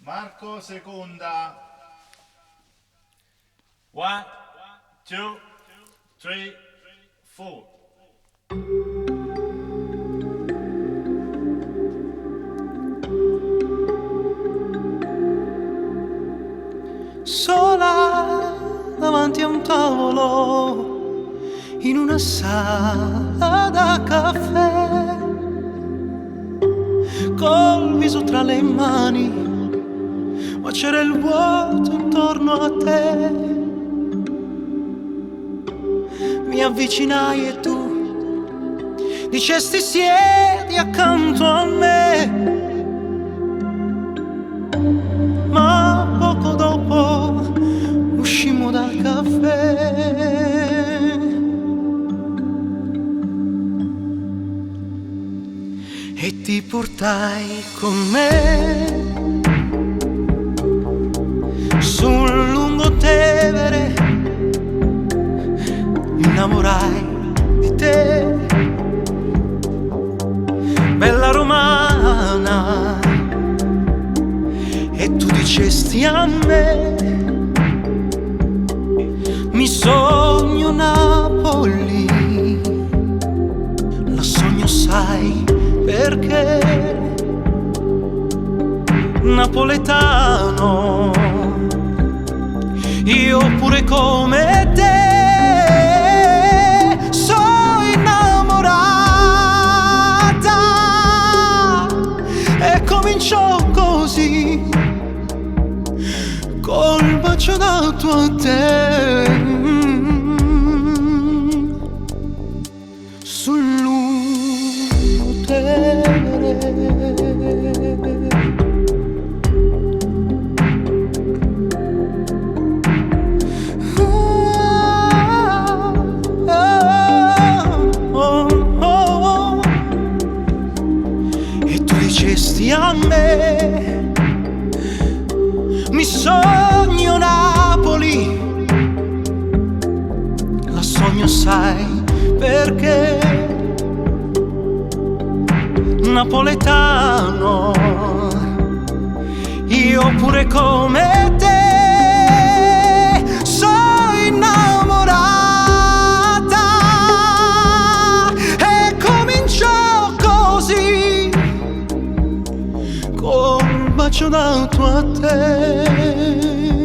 Marco seconda. 1, 2, 3, 4. Sola davanti a un tavolo in una sala da caffè, col viso tra le mani, ma c'era il vuoto intorno a te. Mi avvicinai e tu dicesti siedi accanto a me, ma poco dopo uscimmo dal caffè e ti portai con me sul lungotevere, mi innamorai di te, bella romana, e tu dicesti a me mi sogno Napoli, la sogno sai perché napoletano, io pure come te sono innamorata e cominciò così col bacio dato a te sull'utero. Dicesti a me mi sogno Napoli, la sogno sai perché napoletano, io pure come te sono innamorata e cominciò così col bacio dato a te.